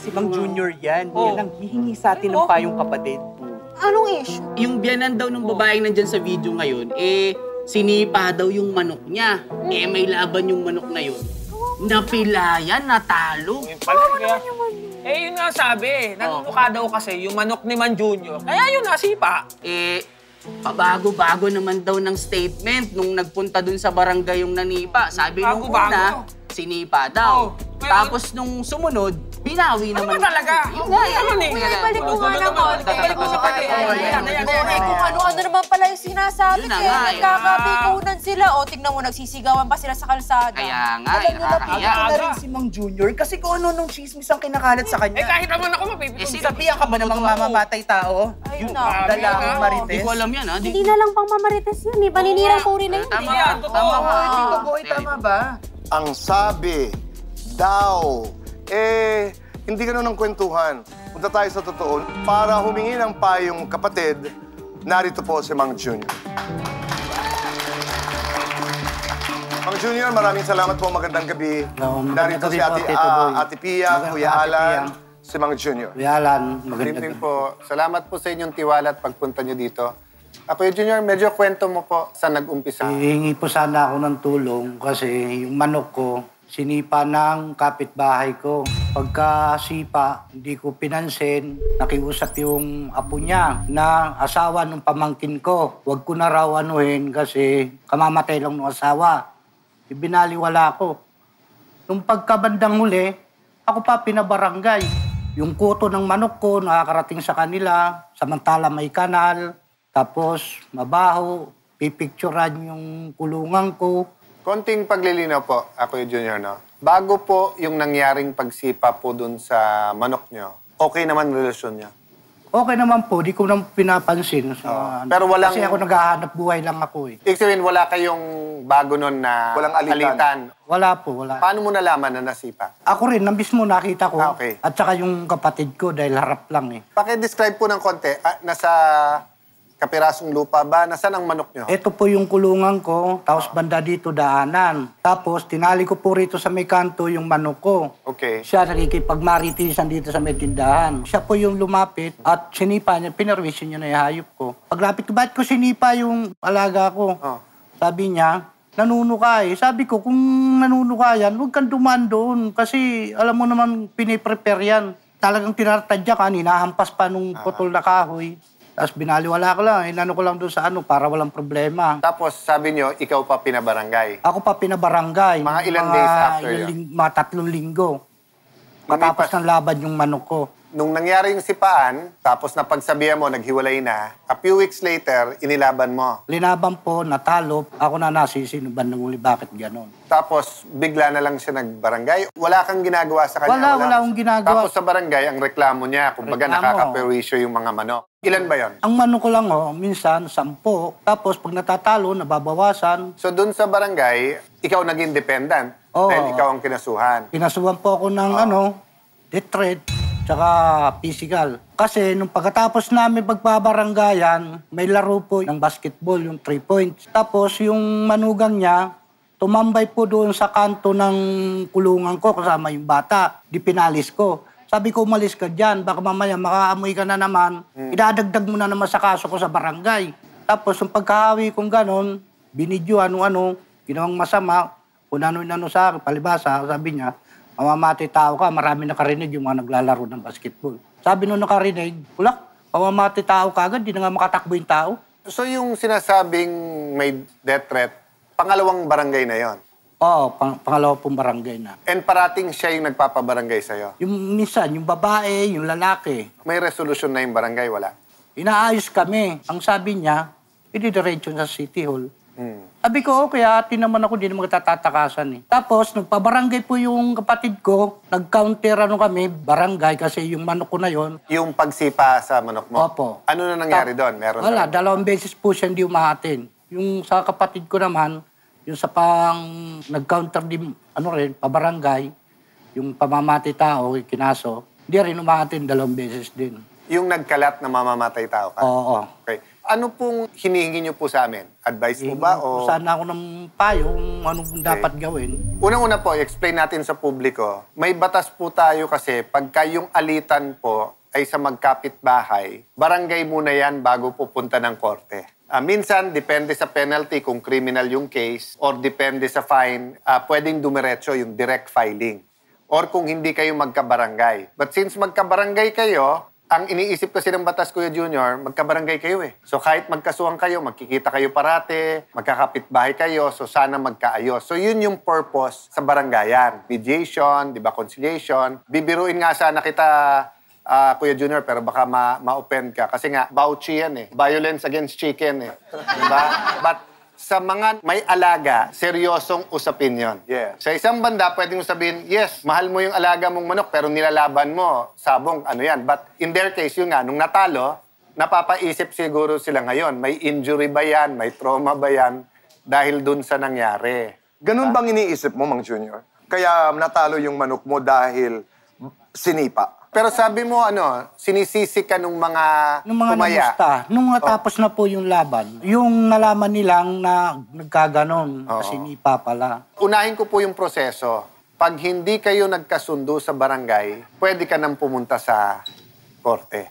Si Mang Junior yan. Oh. Yan ang hihingi sa atin ng payong kapatid. Anong issue? Yung biyanan daw ng babaeng nandyan sa video ngayon, sinipa daw yung manok niya. May laban yung manok na yun. Napilayan, natalo. Yun nga sabi. Nanunukha daw kasi yung manok ni Man Junior. Kaya yun nasipa. Pabago-bago naman daw ng statement nung nagpunta dun sa barangay yung nanipa. Sabi nung una, sinipa daw. Tapos nung sumunod, binawi naman. Ano ba talaga? Yun nga yan. Balik mo nga naman. Balik mo sa kanila. Kung ano-ano naman pala yung sinasabi. Yun na nga, Nagkakabikunan sila. O, tignan mo, nagsisigawan pa sila sa kalsada. Kaya nga, Alam niyo, nakakahiya. napakita na rin si Mang Junior kasi kung ano nung chismis ang kinakalat sa kanya. Kahit naman ako mapipitong. Sabihan ka ba namang mamamatay tao? Ayun Yung na. dalawang Hindi marites? ko alam yan, ha? Hindi na lang pang mamarites yun eh. Paninirang puri na yun. Tama Yan, ka. totoo. Tama ka. Tito Boy, tama ba? Ang sabi daw, hindi ganun ang kwentuhan. Punta tayo sa totoo. Para humingi ng payong kapatid, narito po si Mang Junior. Mang Junior, maraming salamat po. Magandang gabi. Narito si Ate Pia, Kuya Alan, si Mang Junior. Kuya Alan, Good magandang evening gabi. po. Salamat po sa inyong tiwala at pagpunta nyo dito. Kuya Junior, medyo kwento mo po sa nag-umpisa. Hihingi po sana ako ng tulong kasi yung manok ko, sinipa ng kapitbahay ko. Pagkasipa, hindi ko pinansin, nakiusap yung apo niya na asawa ng pamangkin ko. Huwag ko na raw anuhin kasi kamamatay lang ng asawa. Ibinaliwala ko. Nung pagkabandang huli, ako pa pinabarangay. Yung kuto ng manok ko nakakarating sa kanila, samantala may kanal, tapos mabaho, pipicturan yung kulungan ko. Konting paglilinaw po, Kuya Junior, no? Bago po yung nangyaring pagsipa po dun sa manok nyo, okay naman relasyon niya? Okay naman po, di ko naman pinapansin. Pero walang- Kasi ako naghahanap buhay lang ako eh. Ibig sabihin, wala kayong bago nun na Walang alitan. Wala po, wala. Paano mo nalaman na nasipa? Ako rin, na mismo nakita ko. Okay. At saka yung kapatid ko dahil harap lang eh. Paki-describe po ng konti, nasa kapirasong lupa ba? Nasaan ang manok nyo? Ito po yung kulungan ko, tapos banda dito daanan. Tapos tinali ko po rito sa may kanto yung manok ko. Okay. Siya nakikipagmaritisan dito sa may tindahan. Siya po yung lumapit at sinipa niya, pinarwisyo niya na yung hayop ko. Paglapit ko, bakit ko sinipa yung alaga ko? Oh. Sabi niya, nanunuka eh. Sabi ko, kung nanunuka yan, huwag kang dumaan doon. Kasi alam mo naman, piniprepare yan. Talagang tinatadya ka, hinahampas pa nung putol na kahoy. Tapos binaliwala ko lang, inano ko lang doon sa para walang problema. Tapos sabi nyo, ikaw pa pinabarangay. Ako pa pinabarangay. Mga ilan days after yun? Mga 3 linggo. Matapos Lumipas. ng laban yung manok ko. Nung nangyari yung sipaan, tapos napagsabihan mo, naghiwalay na, a few weeks later, inilaban mo. Linaban po, natalo. Ako na nasisinuban ng uli, bakit ganon? Tapos bigla na lang siya nagbarangay. Wala kang ginagawa sa kanya? Wala akong ginagawa. Tapos sa barangay, ang reklamo niya, kumbaga Reklamo. nakakaperwisyo yung mga manok. Ilan ba yon? Ang manok ko lang, minsan, 10. Tapos pag natatalo, nababawasan. So dun sa barangay, ikaw naging dependent. Oo. Dahil ikaw ang kinasuhan. Pinasuhan po ako ng death threat, tsaka physical. Kasi nung pagkatapos namin pagbabaranggayan, may laro po ng basketball, yung 3 points. Tapos yung manugang niya, tumambay po doon sa kanto ng kulungan ko kasama yung bata. Di pinalis ko. Sabi ko, umalis ka dyan. Baka mamaya makaamoy ka na naman. Idadagdag mo na naman sa kaso ko sa barangay. Tapos yung pagkahawi kong ganon, binidyo, ano-ano, ginawang masama, kung ano-ano sa akin, palibasa, sabi niya, mamamatay tao ka, marami nakarinig yung mga naglalaro ng basketball. Sabi nung nakarinig, wala, mamamatay tao ka agad, di na nga makatakbo yung tao. So yung sinasabing may death threat, pangalawang barangay na yon. Oo, pangalawa pong barangay na. And parating siya yung nagpapabarangay sa'yo. Yung minsan, yung babae, yung lalaki, May resolusyon na yung barangay, wala. inaayos kami. Ang sabi niya, ididiretso sa City Hall. Hmm. Sabi ko, okay, ati naman ako, di naman tatatakasan eh. Tapos, nagpabarangay po yung kapatid ko, nag-counter kami, barangay, kasi yung manok ko na yon. Yung pagsipa sa manok mo. Opo. Ano na nangyari doon? Meron Wala, na rin? 2 beses po siya hindi umahatin. Yung sa kapatid ko naman, yung sa nag-counter din, pabarangay, yung pamamati tao, kinaso, hindi rin umahatin 2 beses din. Yung nagkalat na mamamatay tao ka? Oo. Okay. Ano pong hinihingi niyo po sa amin? Advice po ba? O... Sana ako ng payo kung ano dapat gawin. Unang-una po, i-explain natin sa publiko. May batas po tayo kasi pagka yung alitan po ay sa magkapit-bahay, barangay muna yan bago pupunta ng korte. Minsan, depende sa penalty kung criminal yung case or depende sa fine, pwedeng dumiretso yung direct filing. Or kung hindi kayo magkabarangay. But since magkabarangay kayo, ang iniisip kasi ng batas, Kuya Junior, magkabarangay kayo eh. So kahit magkasuhan kayo, magkikita kayo parate, magkakapitbahay kayo, so sana magkaayos. So yun yung purpose sa barangayan. Mediation, di ba, conciliation. Bibiruin nga sana kita, Kuya Junior, pero baka ma-offend ka. Kasi nga, bauchi yan eh. Violence against chicken eh. Diba? But sa mga may alaga, seryosong usapin yun. Yeah. Sa isang banda, pwedeng sabihin, yes, mahal mo yung alaga mong manok, pero nilalaban mo, sabong, ano yan. But in their case, yun nga, nung natalo, napapaisip siguro sila ngayon, may injury ba yan, may trauma ba yan, dahil dun sa nangyari. Ganun bang iniisip mo, Mang Junior? Kaya natalo yung manok mo dahil sinipa. Pero sabi mo, sinisisi ka nung mga tumaya. namusta, nung natapos na po yung laban, yung nalaman nilang na nagkaganon, kasi nipa pala. Unahin ko po yung proseso. Pag hindi kayo nagkasundo sa barangay, pwede ka nang pumunta sa korte.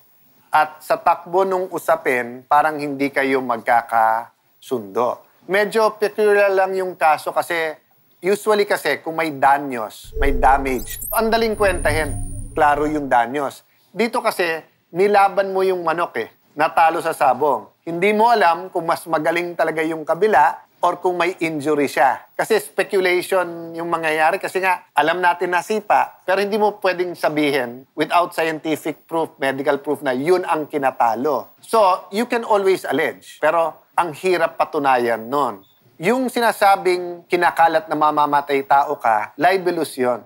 At sa takbo nung usapin, parang hindi kayo magkakasundo. Medyo peculiar lang yung kaso kasi usually kasi kung may danyos, may damage, ang daling kwentahin. Klaro yung danyos. Dito kasi, nilaban mo yung manok eh. Natalo sa sabong. Hindi mo alam kung mas magaling talaga yung kabila or kung may injury siya. Kasi speculation yung mangyayari. Kasi nga, alam natin na sipa. Pero hindi mo pwedeng sabihin without scientific proof, medical proof na yun ang kinatalo. So, you can always allege. Pero ang hirap patunayan nun. Yung sinasabing kinakalat na mamamatay tao ka, libelous yun.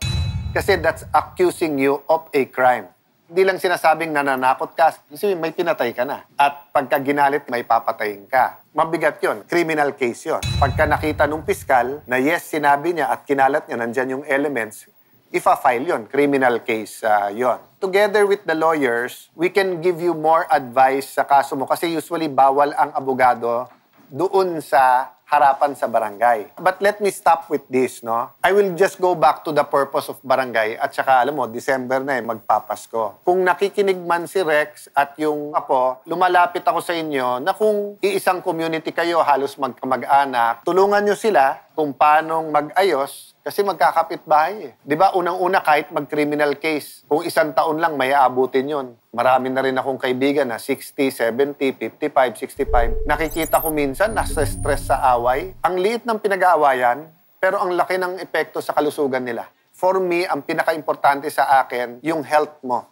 Kasi that's accusing you of a crime. Hindi lang sinasabing nananakot ka, kasi may pinatay ka na. At pagka ginalit, may papatayin ka. Mabigat yon, criminal case yon. Pagka nakita nung piskal na yes, sinabi niya at kinalat niya, nandyan yung elements, ifa-file yon, criminal case yon. Together with the lawyers, we can give you more advice sa kaso mo kasi usually bawal ang abogado doon sa harapan sa barangay. But let me stop with this, no? I will just go back to the purpose of barangay at saka, alam mo, December na magpapasko. Kung nakikinig man si Rex at yung apo, lumalapit ako sa inyo na kung iisang community kayo, halos magkamag-anak, tulungan nyo sila kung paanong mag-ayos kasi magkakapit-bahay eh. Di ba, unang-una kahit mag-criminal case, kung isang taon lang may aabutin yun. Marami na rin akong kaibigan na 60, 70, 55, 65. Nakikita ko minsan, nasa stress sa away. Ang liit ng pinag-aawayan, pero ang laki ng epekto sa kalusugan nila. For me, ang pinaka-importante sa akin, yung health mo.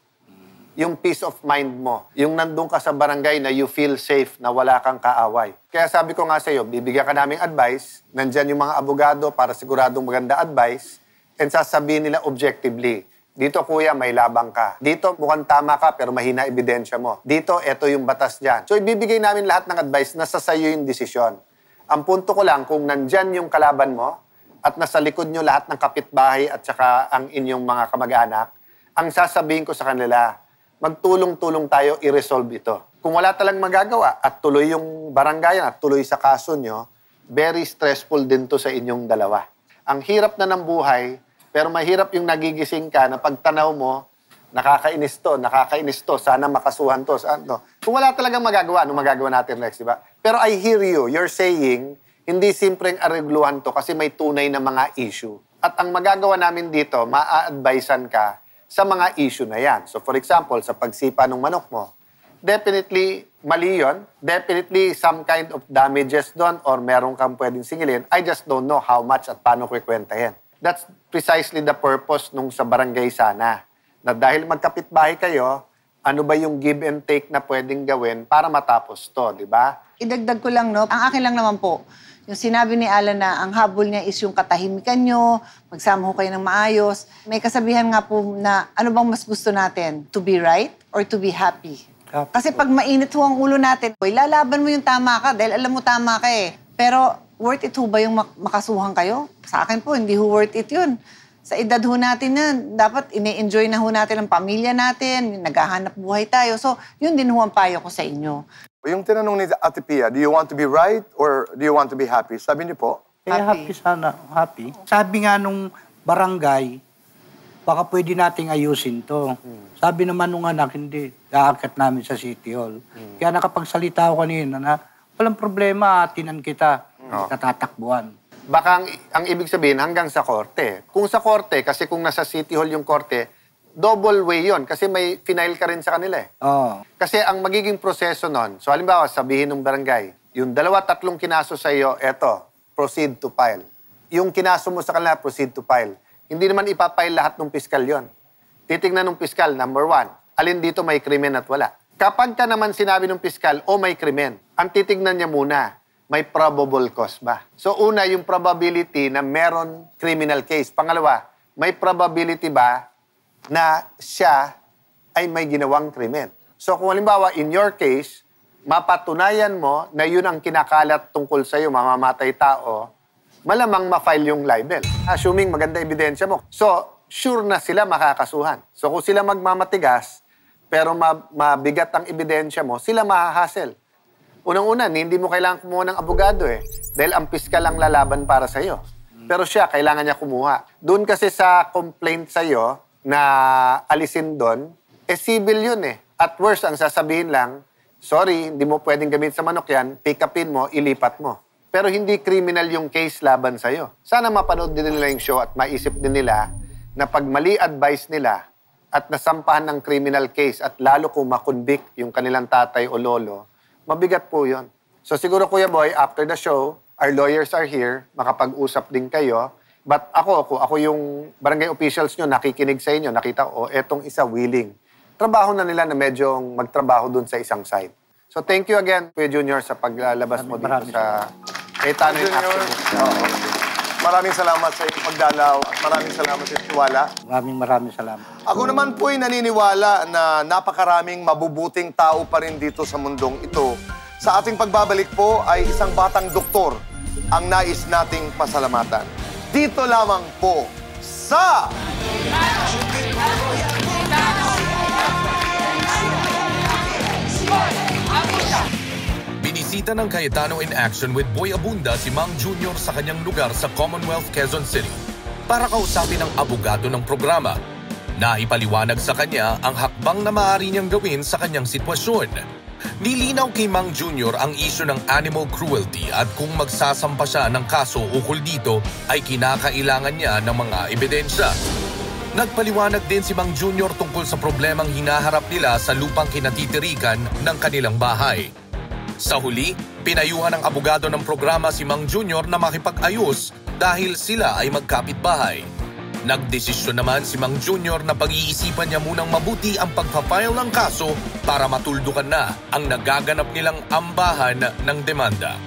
Yung peace of mind mo. Yung nandun ka sa barangay na you feel safe, na wala kang kaaway. Kaya sabi ko nga sa iyo, bibigyan ka naming advice, nandyan yung mga abogado para siguradong maganda advice, and sasabihin nila objectively, dito kuya, may labang ka. Dito mukhang tama ka pero mahina ebidensya mo. Dito, eto yung batas dyan. So ibibigay namin lahat ng advice na sa sayo yung desisyon. Ang punto ko lang, kung nandyan yung kalaban mo at nasa likod nyo lahat ng kapitbahay at saka ang inyong mga kamag-anak, ang sasabihin ko sa kanila, magtulong-tulong tayo i-resolve ito. Kung wala talang magagawa at tuloy yung barangayan at tuloy sa kaso nyo, very stressful din to sa inyong dalawa. Ang hirap na ng buhay, pero mahirap yung nagigising ka na pagtanaw mo, nakakainis to, sana makasuhan to. Kung wala talagang magagawa, ano magagawa natin, Lex, di ba? Pero I hear you, you're saying, hindi simpleng aregluhan to kasi may tunay na mga issue. At ang magagawa namin dito, maa-advisean ka sa mga issue na yan. So for example, sa pagsipa ng manok mo, definitely mali yun. Definitely some kind of damages doon or meron kang pwedeng singilin. I just don't know how much at paano kwikwentahin. That's precisely the purpose nung sa barangay sana. Na dahil magkapitbahay kayo, ano ba yung give and take na pwedeng gawin para matapos to, di ba? Idagdag ko lang, no? Ang akin lang naman po, yung sinabi ni Alan na ang habol niya is yung katahimikan nyo, magsama ho kayo ng maayos. May kasabihan nga po na ano bang mas gusto natin? To be right or to be happy? Kasi pag mainit ho ang ulo natin, lalaban mo yung tama ka dahil alam mo tama ka eh. Pero worth it ho ba yung makasuhan kayo? Sa akin po, hindi ho worth it yun. Sa edad ho natin na, dapat ine-enjoy na ho natin ang pamilya natin, naghahanap buhay tayo. So, yun din ho ang payo ko sa inyo. Yung tinanong ni Ate Pia, do you want to be right or do you want to be happy? Sabi niyo po, Happy sana, happy. Sabi nga nung barangay, baka pwede nating ayusin to. Sabi naman nung anak, hindi. Aakyat namin sa City Hall. Kaya nakapagsalita ako kanina na, walang problema, atinan kita. Hindi ka tatakbuhan. Baka ang ibig sabihin hanggang sa korte. Kung sa korte, kasi kung nasa City Hall yung korte, double way yon kasi may final ka rin sa kanila eh. Oo. Kasi ang magiging proseso nun, so halimbawa sabihin ng barangay, yung 2-3 kinaso sa iyo, eto, proceed to file. Yung kinaso mo sa kanila, proceed to file. Hindi naman ipapile lahat ng piskal yon. Titignan ng piskal, number 1, alin dito may krimen at wala. Kapag ka naman sinabi ng piskal, may krimen, ang titignan niya muna, may probable cause ba? So una, yung probability na meron criminal case. Pangalawa, may probability ba na siya ay may ginawang krimen? So kung halimbawa, in your case, mapatunayan mo na yun ang kinakalat tungkol sa'yo, mamamatay tao, malamang ma-file yung libel. Assuming maganda ebidensya mo. So, sure na sila makakasuhan. So kung sila magmamatigas, pero mabigat ang ebidensya mo, sila mahahasel. Unang-una, hindi mo kailangan kumuha ng abogado eh. Dahil ang piskal ang lalaban para sa'yo. Pero siya, kailangan niya kumuha. Doon kasi sa complaint sa'yo na alisin doon, civil yun eh. At worst, ang sasabihin lang, sorry, hindi mo pwedeng gamitin sa manok yan, pick upin mo, ilipat mo. Pero hindi criminal yung case laban sa'yo. Sana mapanood din nila yung show at maisip din nila na pag mali advice nila at nasampahan ng criminal case at lalo kung makonvict yung kanilang tatay o lolo, mabigat po yun. So siguro, Kuya Boy, after the show, our lawyers are here, makapag-usap din kayo. But kung ako yung barangay officials nyo, nakikinig sa inyo, nakita ko, etong isa willing. Trabaho na nila na medyo magtrabaho dun sa isang side. So thank you again, Kuya Junior, sa paglalabas mo dito sa Cayetano yung action. Maraming salamat sa iyong pagdalaw at maraming salamat sa iyong tiwala. Maraming salamat. Ako naman po'y naniniwala na napakaraming mabubuting tao pa rin dito sa mundong ito. Sa ating pagbabalik po ay isang batang doktor ang nais nating pasalamatan. Dito lamang po sa... Binisita ng Cayetano in Action with Boy Abunda si Mang Junior sa kanyang lugar sa Commonwealth, Quezon City para kausapin ang abogado ng programa. Naipaliwanag sa kanya ang hakbang na maaari niyang gawin sa kanyang sitwasyon. Nilinaw kay Mang Junior ang isyu ng animal cruelty at kung magsasampa siya ng kaso ukol dito ay kinakailangan niya ng mga ebidensya. Nagpaliwanag din si Mang Junior tungkol sa problemang hinaharap nila sa lupang kinatitirikan ng kanilang bahay. Sa huli, pinayuhan ng abogado ng programa si Mang Junior na makipag-ayos dahil sila ay magkapitbahay. Nagdesisyon naman si Mang Junior na pag-iisipan niya munang mabuti ang pagpapile ng kaso para matuldukan na ang nagaganap nilang ambahan ng demanda.